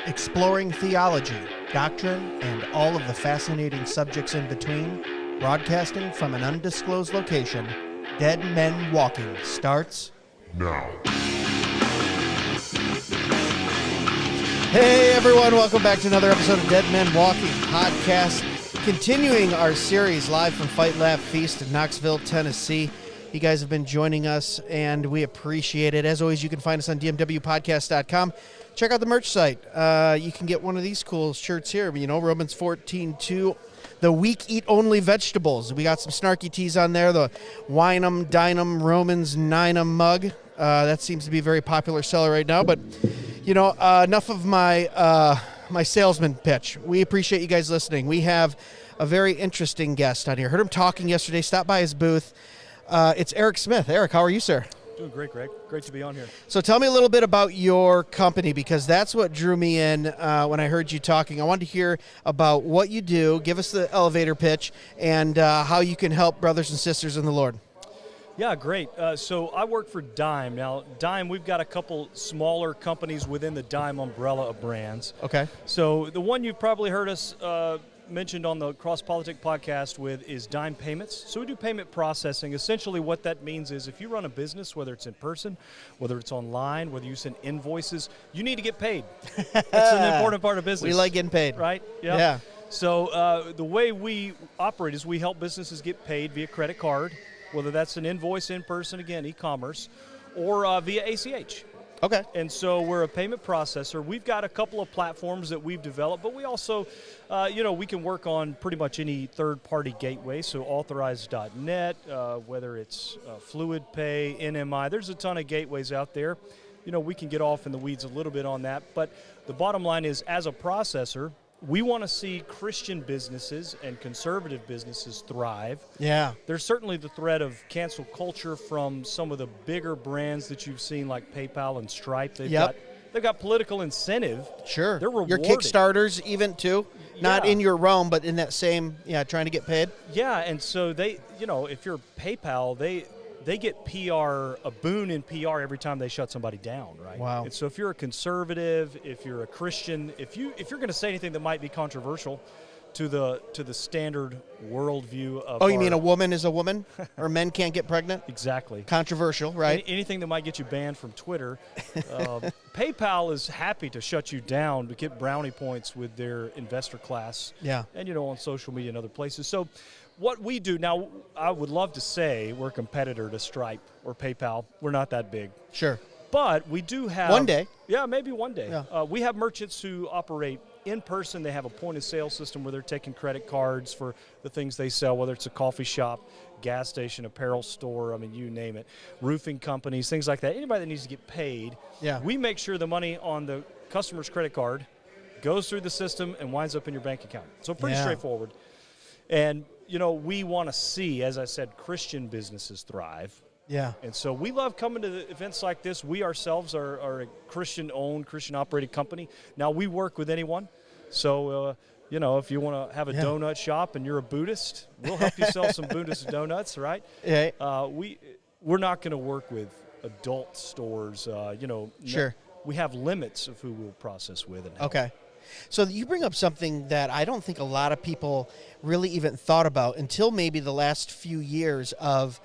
Exploring theology, doctrine, and all of the fascinating subjects in between, broadcasting from an undisclosed location, Dead Men Walking starts now. Hey everyone, welcome back to another episode of Dead Men Walking podcast, continuing our series live from Fight Laugh Feast in Knoxville, Tennessee. You guys have been joining us, and we appreciate it. As always, you can find us on dmwpodcast.com. Check out the merch site. You can get one of these cool shirts here. You know, Romans 14:2, the weak eat only vegetables. We got some snarky tees on there. The Wine 'em, Dine 'em, Romans 9 'em mug. That seems to be a very popular seller right now. But, you know, enough of my my salesman pitch. We appreciate you guys listening. We have a very interesting guest on here. Heard him talking yesterday. Stopped by his booth. It's Erik Smith. Erik, how are you, sir? Doing great, Greg. Great to be on here. So tell me a little bit about your company, because that's what drew me in when I heard you talking. I wanted to hear about what you do. Give us the elevator pitch and how you can help brothers and sisters in the Lord. Yeah, great. So I work for Dime. Now, Dime, we've got a couple smaller companies within the Dime umbrella of brands. Okay. So the one you've probably heard us mentioned on the Cross Politic podcast with is Dime Payments. So we do payment processing. Essentially what that means is if you run a business, whether it's in person, whether it's online, whether you send invoices, you need to get paid. That's an important part of business. We like getting paid. Right? Yep. Yeah. So the way we operate is we help businesses get paid via credit card, whether that's an invoice in person, again, e-commerce, or via ACH. Okay. And so we're a payment processor. We've got a couple of platforms that we've developed, but we also, we can work on pretty much any third-party gateway, so Authorize.net, whether it's Fluid Pay, NMI. There's a ton of gateways out there. You know, we can get off in the weeds a little bit on that, but the bottom line is, as a processor, we want to see Christian businesses and conservative businesses thrive. Yeah. There's certainly the threat of cancel culture from some of the bigger brands that you've seen, like PayPal and Stripe. They've got political incentive. Sure. They're rewarded. Your Kickstarters even too, not in your realm, but in that same, trying to get paid. Yeah, and so they, if you're PayPal, they get PR, a boon in PR every time they shut somebody down, right? Wow. And so if you're a conservative, if you're a Christian, if you're going to say anything that might be controversial to the standard worldview of you mean a woman is a woman, or men can't get pregnant? Exactly. Controversial, right? Anything that might get you banned from Twitter. PayPal is happy to shut you down to get brownie points with their investor class. Yeah. And on social media and other places. So what we do now, I would love to say we're a competitor to Stripe or PayPal. We're not that big. Sure. But we do have... One day. Yeah, maybe one day. Yeah. We have merchants who operate in person. They have a point-of-sale system where they're taking credit cards for the things they sell, whether it's a coffee shop, gas station, apparel store, you name it, roofing companies, things like that. Anybody that needs to get paid, we make sure the money on the customer's credit card goes through the system and winds up in your bank account. So pretty straightforward. And, we want to see, as I said, Christian businesses thrive. Yeah. And so we love coming to the events like this. We ourselves are a Christian-owned, Christian-operated company. Now, we work with anyone. So, if you want to have a donut shop and you're a Buddhist, we'll help you sell some Buddhist donuts, right? Yeah. We're not going to work with adult stores. Sure. We have limits of who we'll process with. And okay. So you bring up something that I don't think a lot of people really even thought about until maybe the last few years of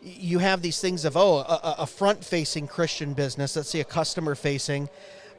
you have these things of, a front-facing Christian business, let's say a customer-facing,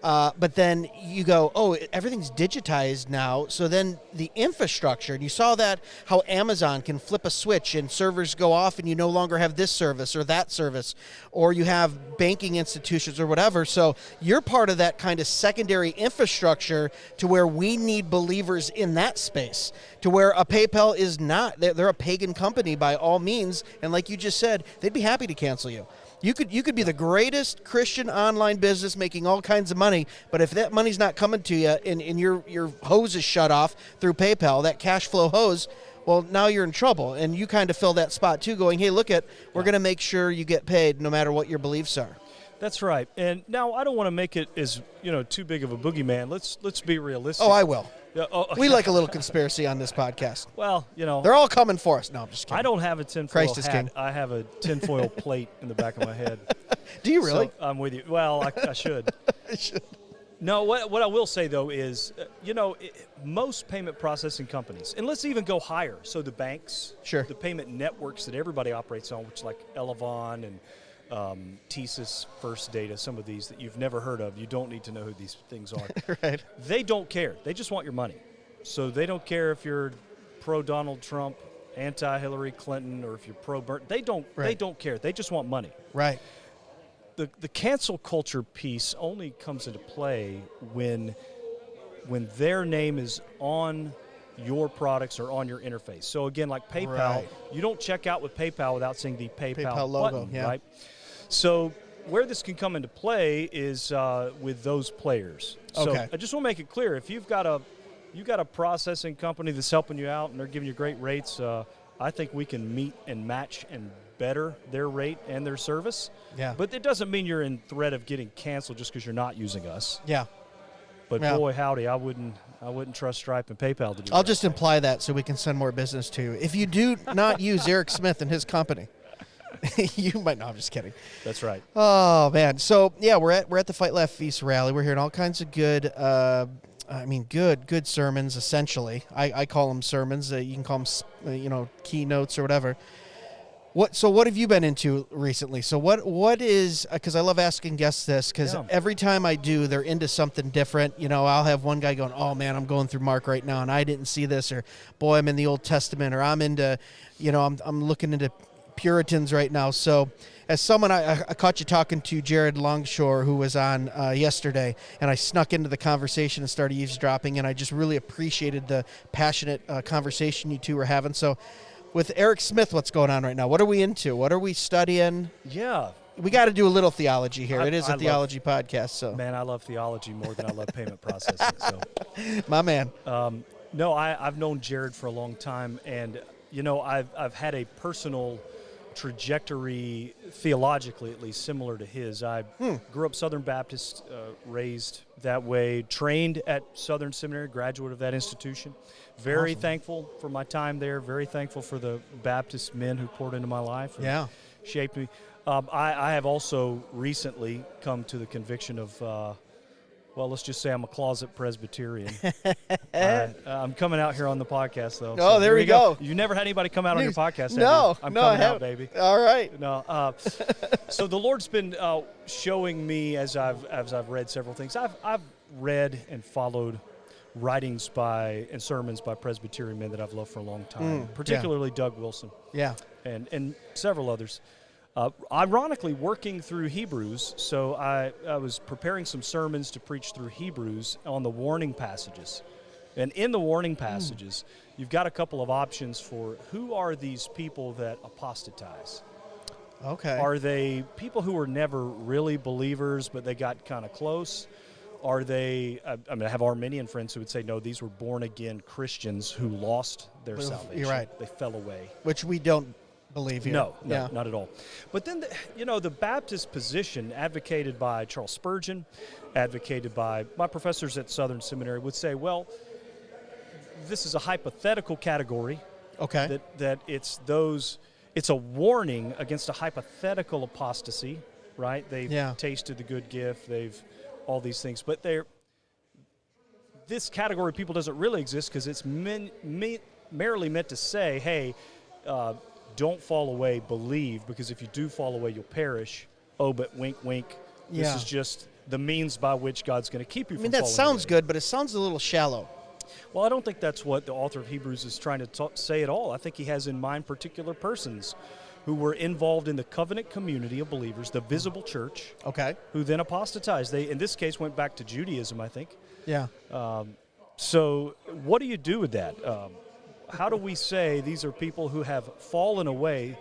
but then you go, everything's digitized now, so then the infrastructure, and you saw that how Amazon can flip a switch and servers go off and you no longer have this service or that service, or you have banking institutions or whatever, so you're part of that kind of secondary infrastructure to where we need believers in that space, to where a PayPal is not. They're a pagan company by all means, and like you just said, they'd be happy to cancel you. You could be the greatest Christian online business making all kinds of money, but if that money's not coming to you and your hose is shut off through PayPal, that cash flow hose, well, now you're in trouble. And you kind of fill that spot too, going, hey, we're going to make sure you get paid no matter what your beliefs are. That's right. And now I don't want to make it as, too big of a boogeyman. Let's be realistic. Oh, I will. Yeah, we like a little conspiracy on this podcast. Well, they're all coming for us. No, I'm just kidding. I don't have a tinfoil Christ is hat. king. I have a tinfoil plate in the back of my head. Do you really? So I'm with you. Well, I should. I should. No, what I will say, though, is, most payment processing companies, and let's even go higher, so the banks, Sure. the payment networks that everybody operates on, which like Elavon and TSYS, First Data, some of these that you've never heard of, you don't need to know who these things are. Right. They don't care. They just want your money. So they don't care if you're pro-Donald Trump, anti-Hillary Clinton, or if you're pro-Burn. They don't care. They just want money. Right. The cancel culture piece only comes into play when their name is on your products or on your interface. So again, like PayPal, Right. you don't check out with PayPal without seeing the PayPal logo, button, yeah. right? So where this can come into play is with those players. So Okay. I just want to make it clear, if you've got a processing company that's helping you out and they're giving you great rates, I think we can meet and match and better their rate and their service. Yeah. But it doesn't mean you're in threat of getting canceled just because you're not using us. Yeah. But Yeah. boy, howdy, I wouldn't trust Stripe and PayPal to do I'll that. just imply that so we can send more business to you. If you do not use Eric Smith and his company, you might. No, I'm just kidding. That's right. Oh man. So yeah, we're at the Fight Laugh Feast rally. We're hearing all kinds of good. Good sermons. Essentially, I call them sermons. You can call them, keynotes or whatever. What have you been into recently? So what is, because I love asking guests this, because every time I do, they're into something different. I'll have one guy going, oh man, I'm going through Mark right now and I didn't see this, or boy, I'm in the Old Testament, or I'm into, I'm looking into Puritans right now. So as someone, I caught you talking to Jared Longshore, who was on yesterday, and I snuck into the conversation and started eavesdropping, and I just really appreciated the passionate conversation you two were having. So with Eric Smith, what's going on right now? What are we into? What are we studying? Yeah. We got to do a little theology here. It is a I theology podcast. So, Man, I love theology more than I love payment processing. So, my man. No, I've known Jared for a long time, and I've had a personal trajectory, theologically at least, similar to his. I grew up Southern Baptist, raised that way, trained at Southern Seminary, graduate of that institution. Very thankful for my time there, very thankful for the Baptist men who poured into my life and shaped me. I have also recently come to the conviction of, let's just say I'm a closet Presbyterian. I'm coming out here on the podcast, though. Oh, so there we go. You never had anybody come out on your podcast, have No, you? I'm no, coming I out, haven't. baby. All right. No, so the Lord's been showing me as I've read several things. I've read and followed writings and sermons by Presbyterian men that I've loved for a long time, particularly Doug Wilson. Yeah. And several others. Ironically, working through Hebrews, so I was preparing some sermons to preach through Hebrews on the warning passages. And in the warning passages, you've got a couple of options for who are these people that apostatize. Okay. Are they people who were never really believers, but they got kind of close? Are they, I have Arminian friends who would say, no, these were born-again Christians who lost their salvation. You're right. They fell away. Which we don't believe here. No, not at all. But then, the Baptist position advocated by Charles Spurgeon, advocated by my professors at Southern Seminary would say, well, this is a hypothetical category. Okay. That it's a warning against a hypothetical apostasy, right? They've tasted the good gift, they've all these things, but this category of people doesn't really exist because it's merely meant to say, hey, don't fall away, believe, because if you do fall away, you'll perish. Oh, but wink, wink. This is just the means by which God's going to keep you from falling away. That sounds good, but it sounds a little shallow. Well, I don't think that's what the author of Hebrews is trying to say at all. I think he has in mind particular persons who were involved in the covenant community of believers, the visible church, who then apostatized. They, in this case, went back to Judaism, I think. Yeah. So what do you do with that? How do we say these are people who have fallen away,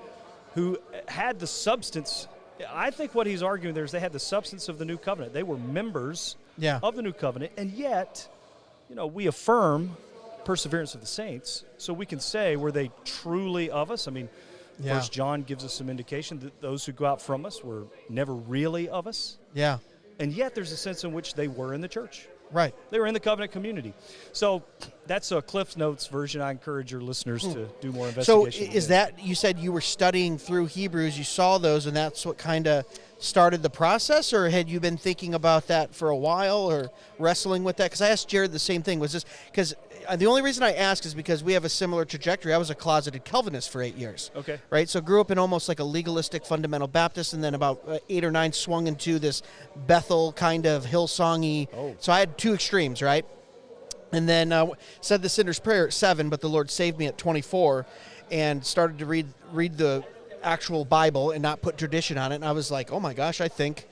who had the substance? I think what he's arguing there is they had the substance of the new covenant. They were members of the new covenant, and yet, we affirm perseverance of the saints, so we can say, were they truly of us? I mean, First John gives us some indication that those who go out from us were never really of us. Yeah. And yet there's a sense in which they were in the church. Right. They were in the covenant community. So That's a Cliff Notes version. I encourage your listeners to do more So investigation. is that, you said you were studying through Hebrews, you saw those, and that's what kind of started the process, or had you been thinking about that for a while or wrestling with that? Because I asked Jared the same thing. Was this, because the only reason I ask is because we have a similar trajectory. I was a closeted Calvinist for 8 years. Okay. Right? So grew up in almost like a legalistic fundamental Baptist, and then about 8 or 9 swung into this Bethel kind of Hillsong-y. Oh. So I had 2 extremes, right? And then said the sinner's prayer at 7, but the Lord saved me at 24, and started to read the actual Bible and not put tradition on it. And I was like, oh my gosh, I think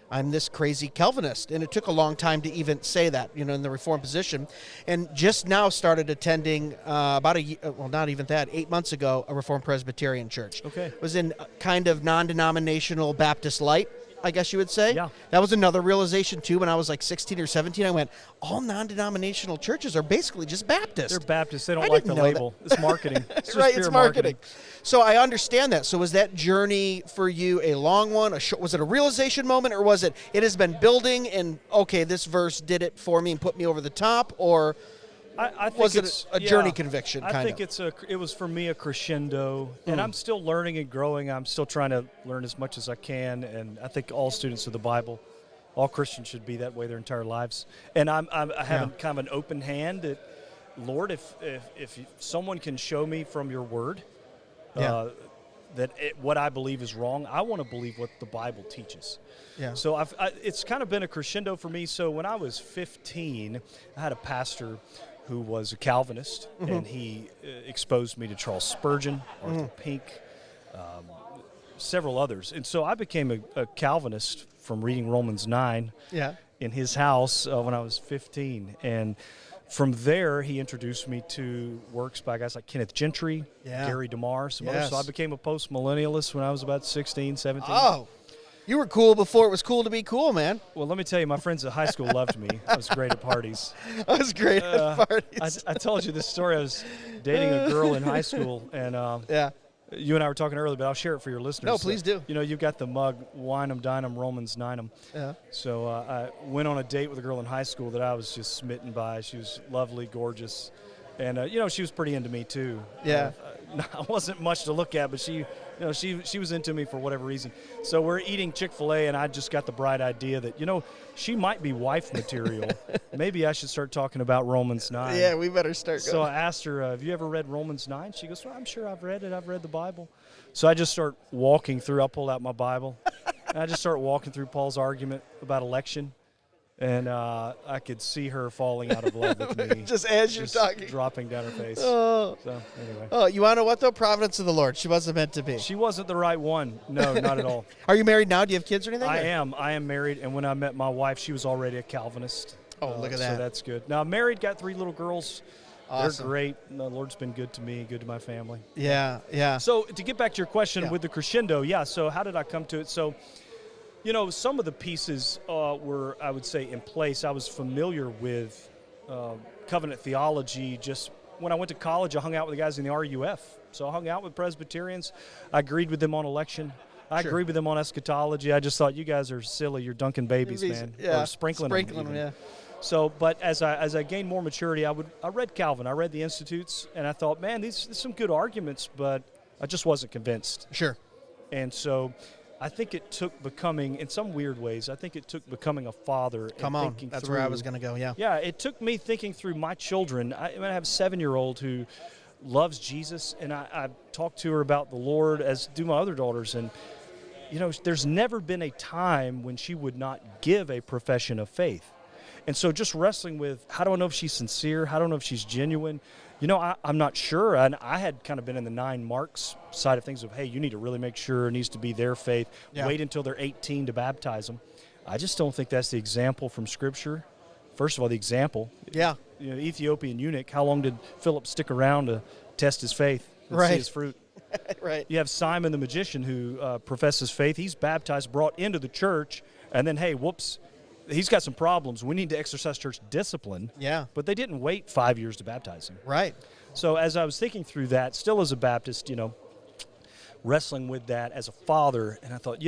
I'm this crazy Calvinist. And it took a long time to even say that, in the Reformed position. And just now started attending about a year, well, not even that, 8 months ago, a Reformed Presbyterian church. Okay. Was in kind of non-denominational Baptist light, I guess you would say. Yeah. That was another realization, too. When I was like 16 or 17, I went, all non-denominational churches are basically just Baptist. They're Baptists. They don't I like the didn't know label. It's marketing. It's just right, pure it's marketing. So I understand that. So was that journey for you a long one? Was it a realization moment, or was it has been building and, okay, this verse did it for me and put me over the top, or I think was it's it a journey conviction? I think it was for me a crescendo, and I'm still learning and growing. I'm still trying to learn as much as I can, and I think all students of the Bible, all Christians should be that way their entire lives. And I have kind of an open hand that, Lord, if someone can show me from your word that what I believe is wrong, I want to believe what the Bible teaches. Yeah. So it's kind of been a crescendo for me. So when I was 15, I had a pastor who was a Calvinist, and he exposed me to Charles Spurgeon, Arthur Pink, several others. And so I became a Calvinist from reading Romans 9 in his house when I was 15. And from there, he introduced me to works by guys like Kenneth Gentry, Gary DeMar, some others. So I became a post-millennialist when I was about 16, 17. Oh, you were cool before it was cool to be cool, man. Well, let me tell you, my friends at high school loved me. I was great at parties. I was great at parties. I told you this story. I was dating a girl in high school, and you and I were talking earlier, but I'll share it for your listeners. No, please do. You've got the mug, Wine 'em, Dine 'em, Romans 9 'em. Yeah. So I went on a date with a girl in high school that I was just smitten by. She was lovely, gorgeous, and she was pretty into me too. Yeah. I wasn't much to look at, but she was into me for whatever reason. So we're eating Chick-fil-A, and I just got the bright idea that, she might be wife material. Maybe I should start talking about Romans 9. Yeah, we better start going. So I asked her, have you ever read Romans 9? She goes, well, I'm sure I've read it. I've read the Bible. So I just start walking through. I pull out my Bible, and I just start walking through Paul's argument about election. And I could see her falling out of love with me. Just as you're talking. Dropping down her face. Oh. So, anyway. Oh, you want to know what, though? Providence of the Lord. She wasn't meant to be. She wasn't the right one. No, not at all. Are you married now? Do you have kids or anything? I am married. And when I met my wife, she was already a Calvinist. Oh, look at that. So that's good. Now, I'm married, got 3 little girls. Awesome. They're great. The Lord's been good to me, good to my family. Yeah, yeah. So to get back to your question with the crescendo, so how did I come to it? So, some of the pieces were, I would say, in place. I was familiar with covenant theology. Just when I went to college, I hung out with the guys in the RUF. So I hung out with Presbyterians. I agreed with them on election. I agreed with them on eschatology. I just thought, you guys are silly. You're dunking babies, man. Yeah. Or sprinkling them. Yeah. So, but as I gained more maturity, I read Calvin. I read the Institutes, and I thought, man, these some good arguments, but I just wasn't convinced. Sure. And so I think it took becoming, in some weird ways, becoming a father. Come on, that's where I was going to go, yeah. Yeah, it took me thinking through my children. I have a 7-year-old who loves Jesus, and I talk to her about the Lord, as do my other daughters. And, there's never been a time when she would not give a profession of faith. And so just wrestling with, how do I know if she's sincere? How do I know if she's genuine? I'm not sure. And I had kind of been in the 9 marks side of things of, hey, you need to really make sure it needs to be their faith. Yeah. Wait until they're 18 to baptize them. I just don't think that's the example from Scripture. First of all, the example. Yeah. Ethiopian eunuch, how long did Philip stick around to test his faith and see his fruit? Right. You have Simon the magician who professes faith. He's baptized, brought into the church, and then, hey, whoops, he's got some problems. We need to exercise church discipline. Yeah. But they didn't wait 5 years to baptize him. Right. So as I was thinking through that, still as a Baptist, wrestling with that as a father, and I thought,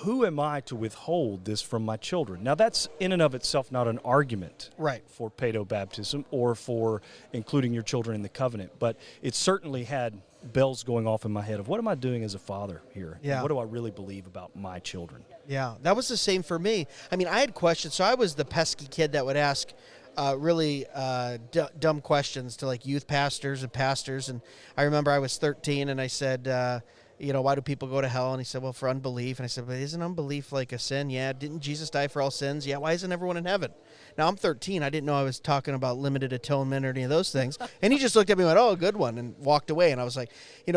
who am I to withhold this from my children? Now, that's in and of itself not an argument Right. for paedo-baptism or for including your children in the covenant, but it certainly had bells going off in my head of what am I doing as a father here? Yeah. And what do I really believe about my children? Yeah, that was the same for me. I mean, I had questions. So I was the pesky kid that would ask really dumb questions to like youth pastors and pastors. And I remember I was 13 and I said, why do people go to hell? And he said, well, for unbelief. And I said, but isn't unbelief like a sin? Yeah. Didn't Jesus die for all sins? Yeah. Why isn't everyone in heaven? Now, I'm 13. I didn't know I was talking about limited atonement or any of those things. And he just looked at me and went, oh, good one, and walked away. And I was like,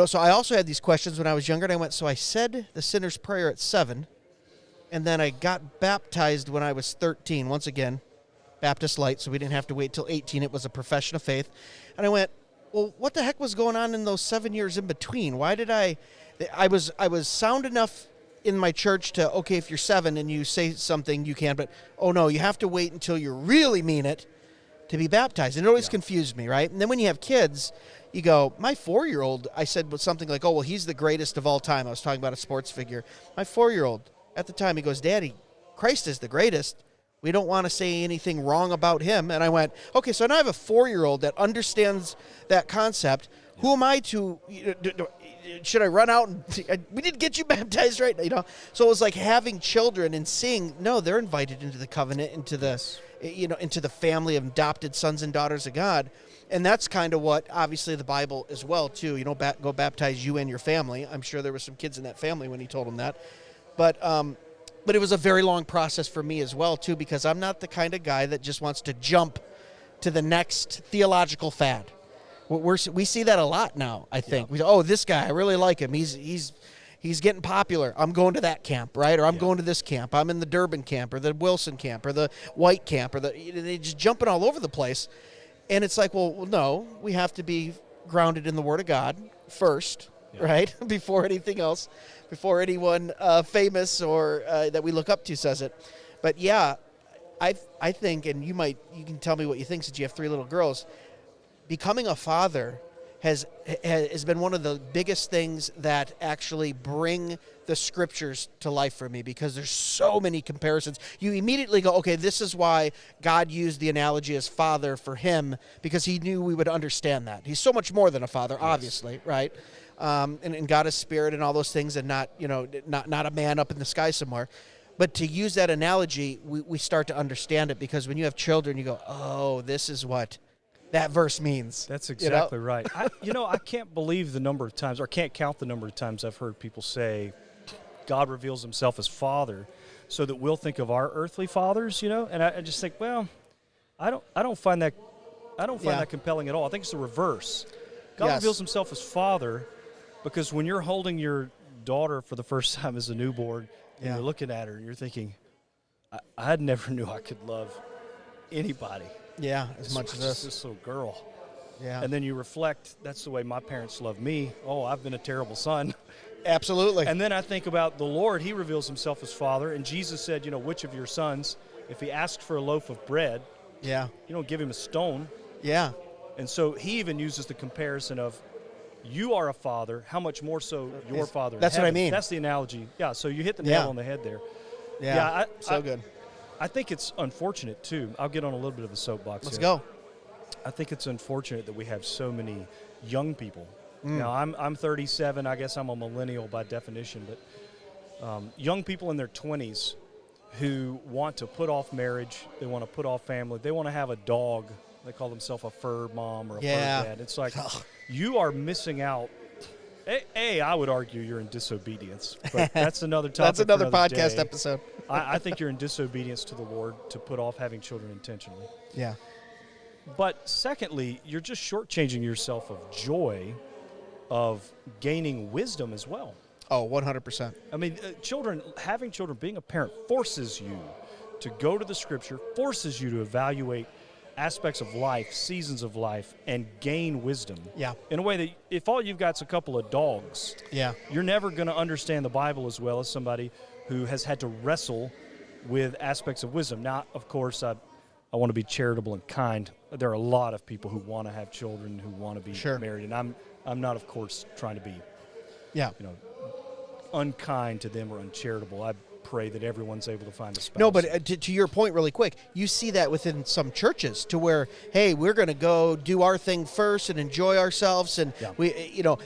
so I also had these questions when I was younger. And I went, so I said the sinner's prayer at 7. And then I got baptized when I was 13. Once again, Baptist Light, so we didn't have to wait till 18. It was a profession of faith. And I went, well, what the heck was going on in those 7 years in between? Why did I was sound enough in my church to, okay, if you're 7 and you say something, you can, but, oh, no, you have to wait until you really mean it to be baptized. And it always confused me, right? And then when you have kids, you go, my 4-year-old, I said something like, oh, well, he's the greatest of all time. I was talking about a sports figure. My 4-year-old, at the time, he goes, Daddy, Christ is the greatest. We don't want to say anything wrong about him. And I went, okay, so now I have a 4-year-old that understands that concept. Who am I to, should I run out and, we didn't get you baptized, right? So it was like having children and seeing, no, they're invited into the covenant, into the, into the family of adopted sons and daughters of God. And that's kind of what, obviously, the Bible as well, too. Go baptize you and your family. I'm sure there were some kids in that family when he told them that. But it was a very long process for me as well, too, because I'm not the kind of guy that just wants to jump to the next theological fad. We see that a lot now, I think. Yeah. This guy, I really like him. He's getting popular. I'm going to that camp, right? Or I'm going to this camp. I'm in the Durbin camp or the Wilson camp or the White camp. They just jumping all over the place. And it's like, well, no, we have to be grounded in the Word of God first, right? Before anything else, before anyone famous or that we look up to says it. But yeah, I think, and you can tell me what you think since you have 3 little girls, becoming a father has been one of the biggest things that actually bring the scriptures to life for me, because there's so many comparisons. You immediately go, okay, this is why God used the analogy as father for him, because he knew we would understand that. He's so much more than a father, obviously, right? And God is spirit and all those things, and not a man up in the sky somewhere. But to use that analogy, we start to understand it, because when you have children, you go, oh, this is what that verse means. That's exactly right. I can't believe the number of times, or can't count the number of times I've heard people say God reveals himself as Father so that we'll think of our earthly fathers, and I just think, well, I don't find that that compelling at all. I think it's the reverse. God reveals himself as Father because when you're holding your daughter for the first time as a newborn and you're looking at her and you're thinking, I never knew I could love anybody. Yeah, as much as this little girl. Yeah. And then you reflect, that's the way my parents loved me. Oh, I've been a terrible son. Absolutely. And then I think about the Lord. He reveals himself as Father. And Jesus said, which of your sons, if he asks for a loaf of bread, you don't give him a stone. Yeah. And so he even uses the comparison of, you are a father, how much more so your father in That's heaven. what I mean. That's the analogy. Yeah, so you hit the nail on the head there. Yeah, so good. I think it's unfortunate, too. I'll get on a little bit of a soapbox Let's here. go. I think it's unfortunate that we have so many young people. Now, I'm 37. I guess I'm a millennial by definition. But young people in their 20s who want to put off marriage, they want to put off family, they want to have a dog. They call themselves a fur mom or a fur dad. It's like you are missing out. I would argue you're in disobedience, but that's another topic. That's another for podcast day. episode. I think you're in disobedience to the Lord to put off having children intentionally. Yeah. But secondly, you're just shortchanging yourself of joy of gaining wisdom as well. Oh, 100%. I mean, having children, being a parent forces you to go to the Scripture, forces you to evaluate aspects of life, seasons of life, and gain wisdom. Yeah. In a way that if all you've got is a couple of dogs, you're never going to understand the Bible as well as somebody who has had to wrestle with aspects of wisdom. Now, of course, I want to be charitable and kind. There are a lot of people who want to have children, who want to be married, and I'm not, of course, trying to be unkind to them or uncharitable. pray that everyone's able to find a spouse. No, but to your point really quick, you see that within some churches to where, hey, we're going to go do our thing first and enjoy ourselves. And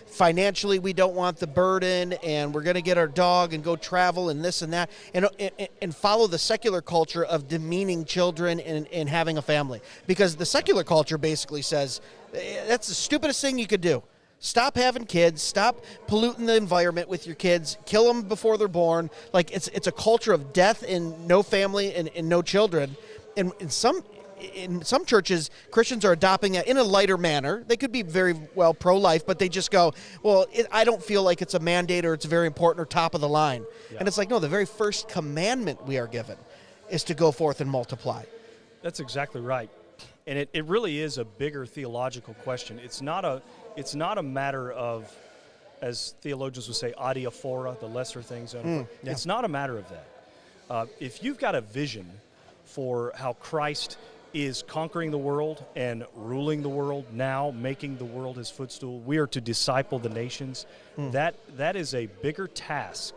financially, we don't want the burden, and we're going to get our dog and go travel and this and that, and follow the secular culture of demeaning children and having a family. Because the secular culture basically says, that's the stupidest thing you could do. Stop having kids. Stop polluting the environment with your kids. Kill them before they're born. Like it's a culture of death and no family and no children. And in some churches, Christians are adopting that in a lighter manner. They could be very well pro-life, but they just go, well, I don't feel like it's a mandate or it's very important or top of the line. Yeah. And it's like, no, the very first commandment we are given is to go forth and multiply. That's exactly right. And it really is a bigger theological question. It's not a matter of, as theologians would say, adiaphora, the lesser things. It's not a matter of that. If you've got a vision for how Christ is conquering the world and ruling the world now, making the world his footstool, we are to disciple the nations. That is a bigger task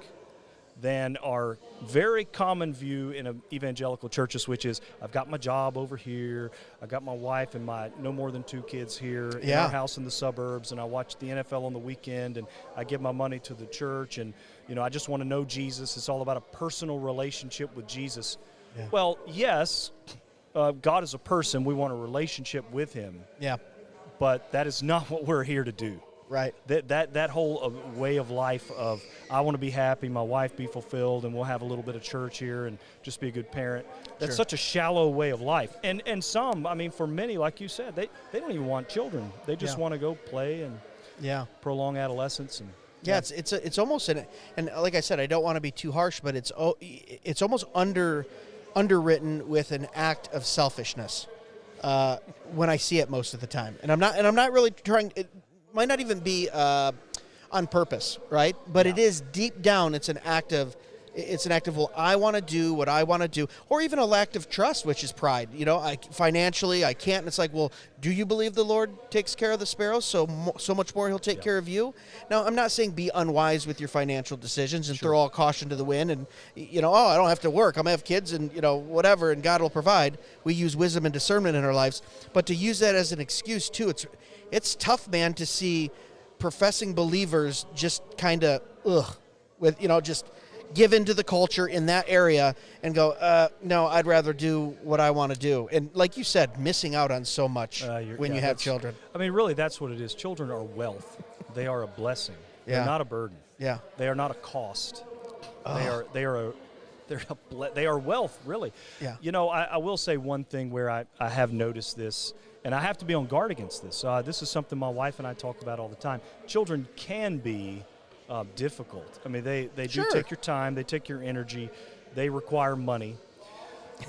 than our very common view in evangelical churches, which is, I've got my job over here, I got my wife and my no more than 2 kids here in our house in the suburbs, and I watch the NFL on the weekend, and I give my money to the church, and I just want to know Jesus. It's all about a personal relationship with Jesus. Yeah. Well, yes, God is a person. We want a relationship with him. Yeah. But that is not what we're here to do. Right. That whole way of life of, I want to be happy, my wife be fulfilled, and we'll have a little bit of church here and just be a good parent. That's such a shallow way of life. And some, I mean, for many, like you said, they don't even want children. They just want to go play and prolong adolescence. And it's almost and like I said, I don't want to be too harsh, but it's almost underwritten with an act of selfishness when I see it most of the time. And I'm not really trying. It might not even be on purpose, right? But it is deep down. It's an act of, well, I want to do what I want to do, or even a lack of trust, which is pride. Financially, I can't. And it's like, well, do you believe the Lord takes care of the sparrows? So much more He'll take care of you. Now, I'm not saying be unwise with your financial decisions and throw all caution to the wind and, I don't have to work. I'm going to have kids and, whatever, and God will provide. We use wisdom and discernment in our lives. But to use that as an excuse, too, it's tough, man, to see professing believers just kind of, with, just give into the culture in that area and go, no, I'd rather do what I want to do. And like you said, missing out on so much when you have children. I mean, really, that's what it is. Children are wealth. They are a blessing. They're not a burden. Yeah. They are not a cost. They are wealth, really. Yeah. I will say one thing where I have noticed this, and I have to be on guard against this. This is something my wife and I talk about all the time. Children can be difficult. I mean, they do take your time. They take your energy. They require money.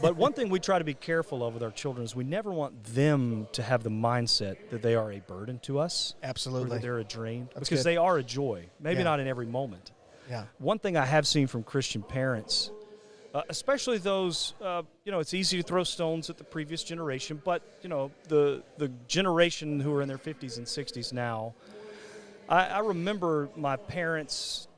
But one thing we try to be careful of with our children is we never want them to have the mindset that they are a burden to us. Absolutely. Or that they're a drain. Because they are a joy. Maybe not in every moment. Yeah. One thing I have seen from Christian parents, especially those, it's easy to throw stones at the previous generation, but, the generation who are in their 50s and 60s now, I remember my parents,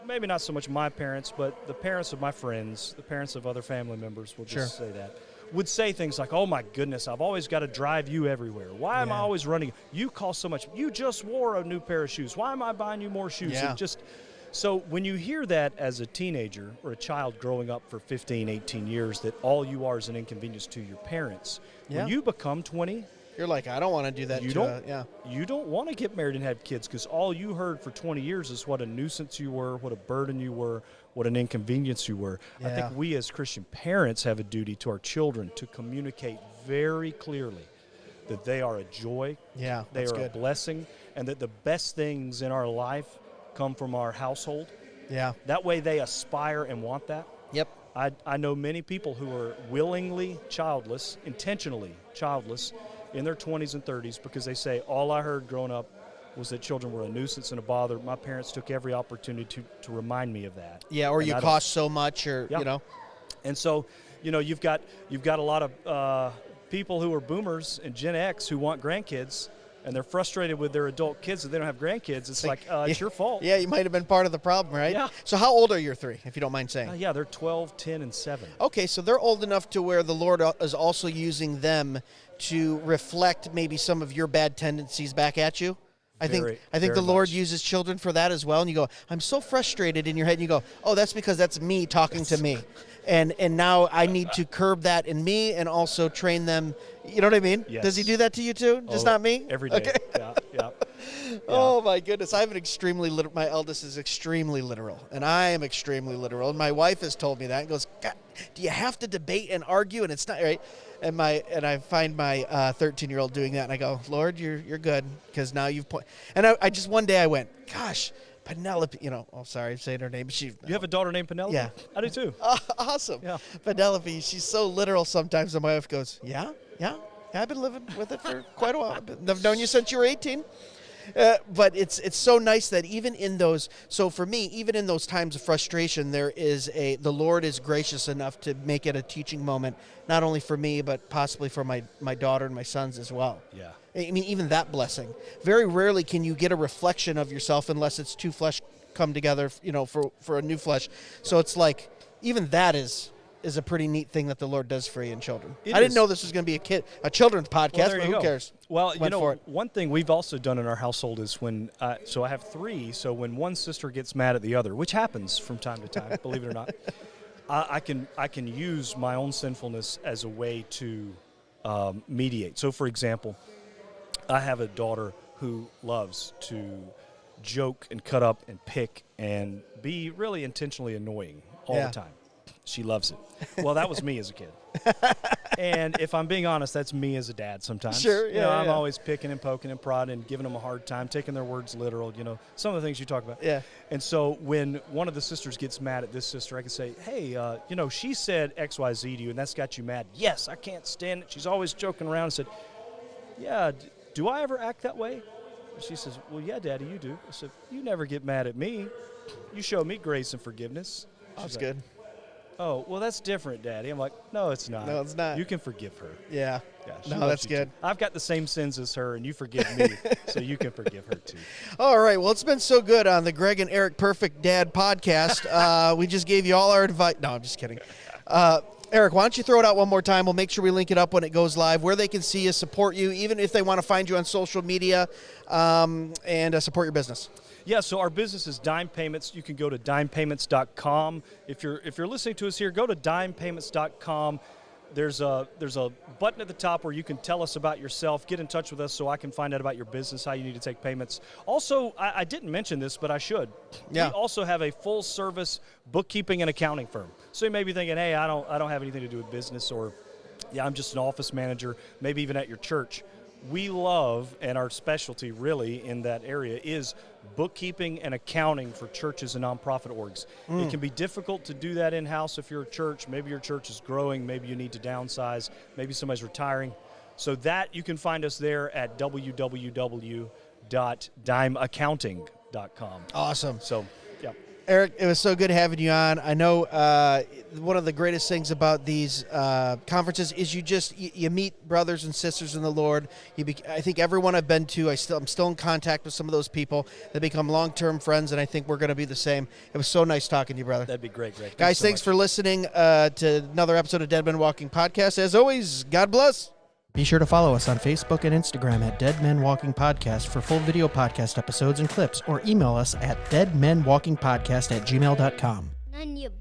maybe not so much my parents, but the parents of my friends, the parents of other family members, will just say that, would say things like, oh my goodness, I've always got to drive you everywhere. Why am I always running? You cost so much. You just wore a new pair of shoes. Why am I buying you more shoes? Yeah. So when you hear that as a teenager or a child growing up for 15, 18 years, that all you are is an inconvenience to your parents, when you become 20, you're like, I don't want to do that. You don't want to get married and have kids because all you heard for 20 years is what a nuisance you were, what a burden you were, what an inconvenience you were. Yeah. I think we as Christian parents have a duty to our children to communicate very clearly that they are a joy, they are a blessing, and that the best things in our life come from our household. Yeah. That way they aspire and want that. Yep. I know many people who are willingly childless, intentionally childless, in their 20s and 30s because they say, all I heard growing up was that children were a nuisance and a bother. My parents took every opportunity to remind me of that. Yeah, or you cost so much, or, And so, you've got a lot of people who are boomers and Gen X who want grandkids, and they're frustrated with their adult kids and they don't have grandkids, it's like, it's your fault. Yeah, you might have been part of the problem, right? Yeah. So how old are your three, if you don't mind saying? Yeah, they're 12, 10, and 7. Okay, so they're old enough to where the Lord is also using them to reflect maybe some of your bad tendencies back at you. I think the Lord uses children for that as well. And you go, I'm so frustrated in your head. And you go, oh, that's because that's me talking to me. And now I need to curb that in me and also train them. You know what I mean? Yes. Does he do that to you too? Just not me? Every day. Okay. Yeah. Oh my goodness! I have an extremely my eldest is extremely literal, and I am extremely literal. And my wife has told me that. And goes, God, do you have to debate and argue? And it's not right. And I find my 13-year-old doing that, and I go, Lord, you're good because now you've And I just one day I went, gosh, Penelope. Sorry, I'm saying her name. But you have a daughter named Penelope? Yeah, I do too. Awesome. Yeah. Penelope. She's so literal sometimes. And my wife goes, yeah. I've been living with it for quite a while. I've known you since you were 18. But it's so nice that even in those, so for me, even in those times of frustration, the Lord is gracious enough to make it a teaching moment, not only for me, but possibly for my daughter and my sons as well. Yeah. I mean, even that blessing. Very rarely can you get a reflection of yourself unless it's two flesh come together, for a new flesh. So it's like, even that is a pretty neat thing that the Lord does for you in children. I didn't know this was going to be a children's podcast, but who cares? Well, one thing we've also done in our household is when, so I have 3, so when one sister gets mad at the other, which happens from time to time, believe it or not, I can use my own sinfulness as a way to mediate. So, for example, I have a daughter who loves to joke and cut up and pick and be really intentionally annoying all the time. She loves it. Well, that was me as a kid. And if I'm being honest, that's me as a dad sometimes. Sure, yeah. I'm always picking and poking and prodding and giving them a hard time, taking their words literal, some of the things you talk about. Yeah. And so when one of the sisters gets mad at this sister, I can say, hey, she said X, Y, Z to you, and that's got you mad. Yes, I can't stand it. She's always joking around. I said, yeah, do I ever act that way? And she says, well, yeah, Daddy, you do. I said, you never get mad at me. You show me grace and forgiveness. That's good. Oh, well, that's different, Daddy. I'm like, no, it's not. No, it's not. You can forgive her. Yeah. She No, that's good. Too. I've got the same sins as her, and you forgive me, so you can forgive her, too. All right. Well, it's been so good on the Greg and Erik Perfect Dad podcast. We just gave you all our advice. No, I'm just kidding. Erik, why don't you throw it out one more time? We'll make sure we link it up when it goes live, where they can see you, support you, even if they want to find you on social media, and support your business. Yeah, so our business is Dime Payments. You can go to dimepayments.com. If you're listening to us here, go to dimepayments.com. There's a button at the top where you can tell us about yourself, get in touch with us so I can find out about your business, how you need to take payments. Also, I didn't mention this, but I should. Yeah. We also have a full-service bookkeeping and accounting firm. So you may be thinking, hey, I don't have anything to do with business, or yeah, I'm just an office manager, maybe even at your church. We love, and our specialty really in that area is bookkeeping and accounting for churches and nonprofit orgs. It can be difficult to do that in-house if you're a church. Maybe your church is growing. Maybe you need to downsize. Maybe somebody's retiring. So that you can find us there at www.dimeaccounting.com. Awesome. So, yeah. Erik, it was so good having you on. I know one of the greatest things about these conferences is you meet brothers and sisters in the Lord. I think everyone I've been to, I'm still in contact with some of those people. They become long-term friends, and I think we're going to be the same. It was so nice talking to you, brother. That'd be great, Greg. Guys, thanks for listening to another episode of Dead Men Walking Podcast. As always, God bless. Be sure to follow us on Facebook and Instagram at Dead Men Walking Podcast for full video podcast episodes and clips, or email us at deadmenwalkingpodcast@gmail.com. None you